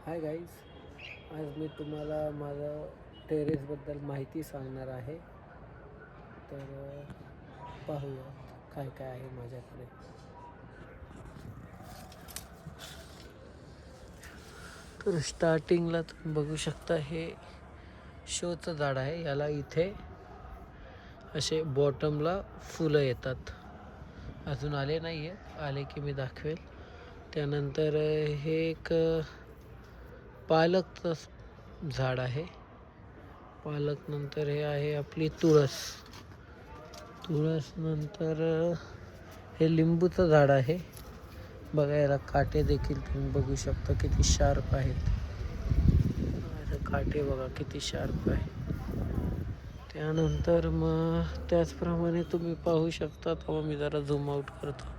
Hi guys, आज मी तुम्हाला माझं टेरेसबद्दल माहिती सांगणार आहे. तर पाहूया काय काय आहे माझ्याकडे. तर स्टार्टिंगला तुम्ही बघू शकता, हे शोचं झाड आहे. याला इथे असे बॉटमला फुलं येतात. अजून आले नाही आहे, आले की मी दाखवेल. त्यानंतर हे एक पालकचं झाड आहे. पालक नंतर हे आहे आपली तुळस. तुळस नंतर हे लिंबूचं झाड आहे. बघा, याला काटे देखील तुम्ही बघू शकता किती शार्प आहेत. काटे बघा किती शार्प आहे. त्यानंतर मग त्याचप्रमाणे तुम्ही पाहू शकता, तेव्हा मी जरा झूम आउट करतो.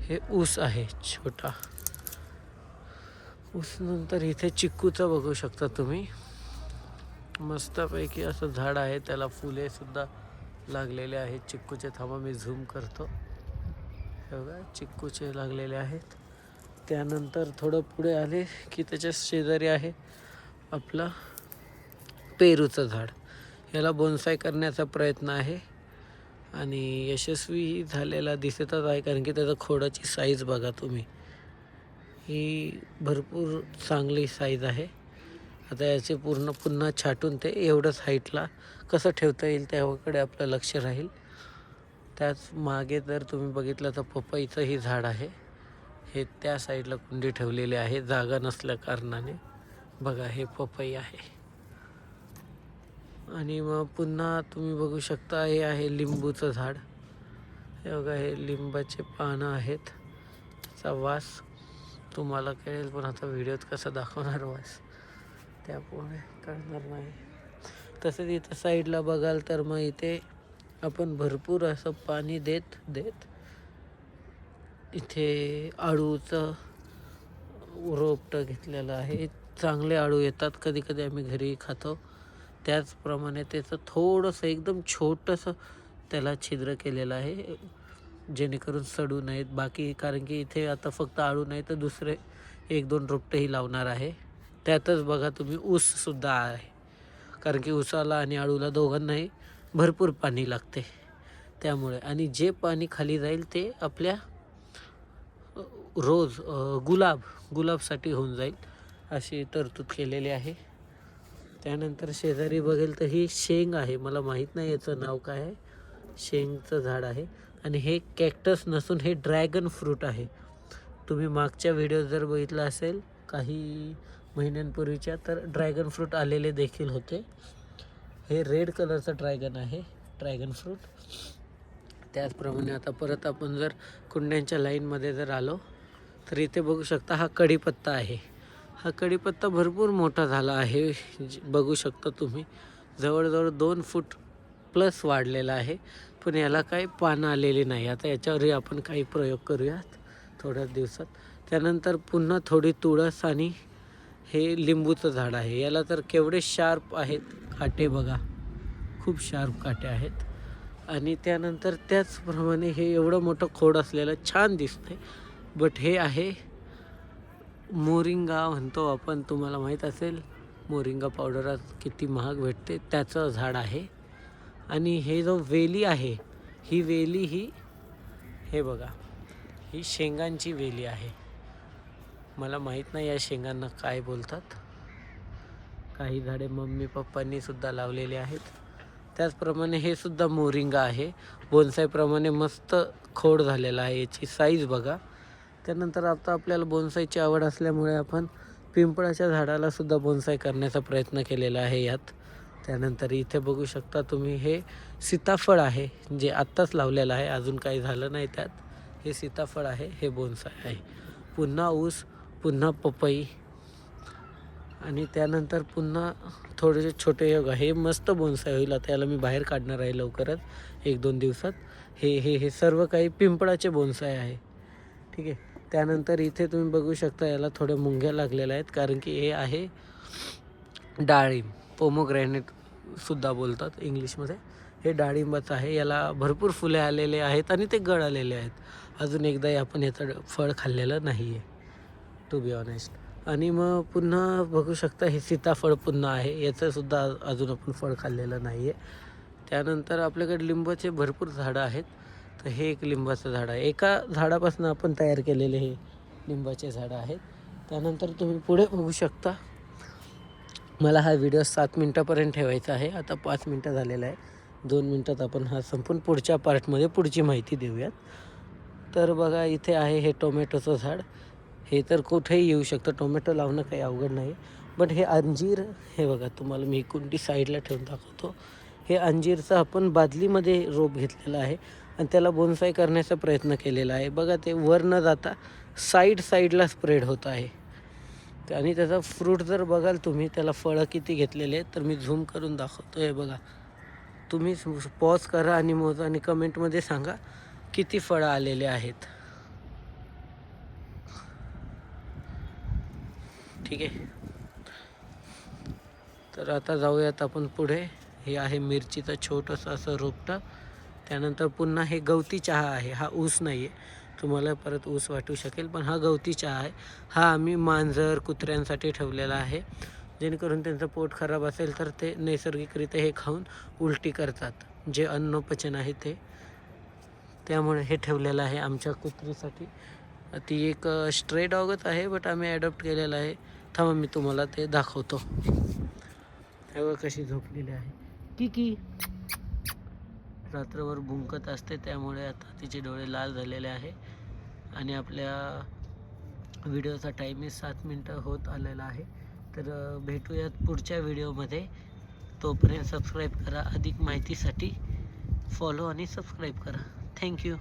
हे ऊस आहे छोटा ऊस. नंतर इथे चिक्कूचं बघू शकता तुम्ही, मस्तपैकी असं झाड आहे. त्याला फुले सुद्धा लागलेले आहेत चिक्कूचे. थांबा मी झूम करतो. बघा चिक्कूचे लागलेले आहेत. त्यानंतर थोडं पुढे आले की त्याच्या शेजारी आहे आपला पेरूचं झाड. याला बोन्साय करण्याचा प्रयत्न आहे आणि यशस्वी झालेला दिसतच आहे, कारण की त्याचा खोडाची साईज बघा तुम्ही, ही भरपूर चांगली साईज आहे. आता याचे पुन्हा छाटून ते एवढंच हाईटला कसं ठेवता येईल त्याकडे आपलं लक्ष राहील. त्याच मागे जर तुम्ही बघितलं तर पपईचं ही झाड आहे. हे त्या साईडला कुंडी ठेवलेली आहे जागा नसल्या कारणाने. बघा हे पपई आहे. आणि मग पुन्हा तुम्ही बघू शकता, हे आहे लिंबूचं झाड. हे बघा, हे लिंबाचे पानं आहेत. त्याचा वास तुम्हाला कळेल, पण आता व्हिडिओत कसं दाखवणार वास, त्यामुळे कळणार नाही. तसंच इथं साईडला बघाल तर मग इथे आपण भरपूर असं पाणी देत इथे आळूचं रोपटं घेतलेलं आहे. चांगले आळू येतात, कधी कधी आम्ही घरी खातो. त्याचप्रमाणे त्याचं थोडंसं एकदम छोटंसं त्याला छिद्र केलेलं आहे, जेणेकरून सडू नयेत. बाकी कारण की इथे आता फक्त आळू नाही तर दुसरे 1-2 रोपटेही लावणार आहे. त्यातच बघा तुम्ही ऊससुद्धा आहे, कारण की ऊसाला आणि आळूला दोघांनाही भरपूर पाणी लागते. त्यामुळे आणि जे पाणी खाली जाईल ते आपल्या रोज गुलाबसाठी होऊन जाईल, अशी तरतूद केलेली आहे. त्यानंतर शेजारी बघेल तर ही शेंग आहे. मला माहीत नाही याचं नाव काय आहे. शेंगचं झाड आहे. आणि हे कॅक्टस नसून हे ड्रॅगन फ्रूट आहे. तुम्ही मागच्या व्हिडिओ जर बघितला असेल काही महिन्यांपूर्वीच्या, तर ड्रॅगन फ्रूट आलेले देखील होते. हे रेड कलरचं ड्रॅगन फ्रूट. त्याचप्रमाणे आता परत आपण जर कुंड्यांच्या लाईनमध्ये जर आलो तर इथे बघू शकता हा कढीपत्ता आहे. हा कढीपत्ता भरपूर मोठा झाला आहे. बघू शकता तुम्ही, जवळजवळ 2 फूट प्लस वाढलेला आहे. पण याला काही पानं आलेली नाही. आता याच्यावरही आपण काही प्रयोग करूयात थोड्याच दिवसात. त्यानंतर पुन्हा थोडी तुळस आणि हे लिंबूचं झाड आहे. याला तर केवढे शार्प आहेत काटे बघा, खूप शार्प काटे आहेत. आणि त्यानंतर त्याचप्रमाणे हे एवढं मोठं खोड असलेलं छान दिसतंय. बट हे आहे मोरिंगा म्हणतो आपण, तुम्हाला माहीत असेल मोरिंगा पावडर किती महाग भेटते, त्याचं झाड आहे. आणि हे जो वेली आहे, ही वेली हे बघा, ही शेंगांची वेली आहे. मला माहीत नाही या शेंगांना काय बोलतात. काही झाडे मम्मी पप्पांनी सुद्धा लावलेली आहेत. त्याचप्रमाणे हे सुद्धा मोरिंगा आहे. बोन्सायप्रमाणे मस्त खोड झालेला आहे. याची साईज बघा. त्यानंतर आता आपल्याला बोन्सायची आवड असल्यामुळे आपण पिंपळाच्या झाडाला सुद्धा बोन्साय करण्याचा प्रयत्न केलेला आहे यात. त्यानंतर इथे बघू शकता तुम्ही, हे सीताफळ आहे जे आत्ताच लावलेलं आहे, अजून काही झालं नाही त्यात. हे सीताफळ आहे, हे बोन्साय आहे. पुन्हा ऊस, पुन्हा पपई आणि त्यानंतर पुन्हा थोडेसे छोटे योगा. हे मस्त बोन्साय होईल. आता याला मी बाहेर काढणार आहे लवकरच, 1-2 दिवसात. हे सर्व काही पिंपळाचे बोन्साय आहे, ठीक आहे. त्यानंतर इथे तुम्ही बघू शकता, याला थोड्या मुंग्या लागलेल्या आहेत, कारण की हे आहे डाळिंब, पोमोग्रॅनेट सुद्धा बोलतात इंग्लिशमध्ये. हे डाळिंबाचं आहे. याला भरपूर फुले आलेले आहेत आणि ते गळालेले आहेत. अजून एकदाही आपण याचं फळ खाल्लेलं नाही आहे, टू बी ऑनेस्ट. आणि मग पुन्हा बघू शकता हे सीताफळ पुन्हा आहे, याचंसुद्धा अजून आपण फळ खाल्लेलं नाही आहे. त्यानंतर आपल्याकडे लिंबाचे भरपूर झाडं आहेत. तर हे एक लिंबाचं झाड आहे, एका झाडापासून आपण तयार केलेले हे लिंबाचे झाडं आहेत. त्यानंतर तुम्ही पुढे बघू शकता. मला हा व्हिडिओ 7 मिनटापर्यंत ठेवायचा आहे. आता 5 मिनटं झालेला आहे. 2 मिनटात आपण हा संपून पुढच्या पार्टमध्ये पुढची माहिती देऊयात. तर बघा इथे आहे हे टोमॅटोचं झाड. हे तर कुठेही येऊ शकतं, टोमॅटो लावणं काही अवघड नाही. बट हे अंजीर, हे बघा तुम्हाला मी कुंडी साईडला ठेवून दाखवतो. हे अंजीरचं आपण बादलीमध्ये रोप घेतलेलं आहे आणि त्याला बोन्साय करण्याचा प्रयत्न केलेला आहे. बघा ते वर न जाता साईडला स्प्रेड होत आहे. आणि त्याचा फ्रूट जर बघाल तुम्ही, त्याला फळं किती घेतलेले आहेत तर मी झूम करून दाखवतो. हे बघा, तुम्ही पॉज करा आणि मोजा आणि कमेंटमध्ये सांगा किती फळं आलेले आहेत. ठीक आहे, तर आता जाऊयात आपण पुढे. हे आहे मिरचीचं छोटंसं असं रोपटं. त्यानंतर पुन्हा हे गवती चहा आहे. हा ऊस नाही आहे, तुम्हाला परत ऊस वाटू शकेल, पण हा गवती चहा आहे. हा आम्ही मांजर कुत्र्यांसाठी ठेवलेला आहे, जेणेकरून त्यांचं पोट खराब असेल तर ते नैसर्गिकरित्या हे खाऊन उलटी करतात, जे अन्नपचन आहे ते. त्यामुळे हे ठेवलेलं आहे आमच्या कुत्रीसाठी. ती एक स्ट्रे डॉगच आहे, बट आम्ही ॲडॉप्ट केलेलं आहे. थांबा मी तुम्हाला ते दाखवतो. हे बघा कशी झोपलेली आहे. की रात्रभर भुंकत असते, त्यामुळे आता तिचे डोळे लाल झालेले आहे. आणि आपल्या व्हिडिओचा टाईमिंग 7 मिनटं होत आलेला आहे. तर भेटूयात पुढच्या व्हिडिओमध्ये. तोपर्यंत सबस्क्राईब करा. अधिक माहितीसाठी फॉलो आणि सबस्क्राईब करा. थँक्यू.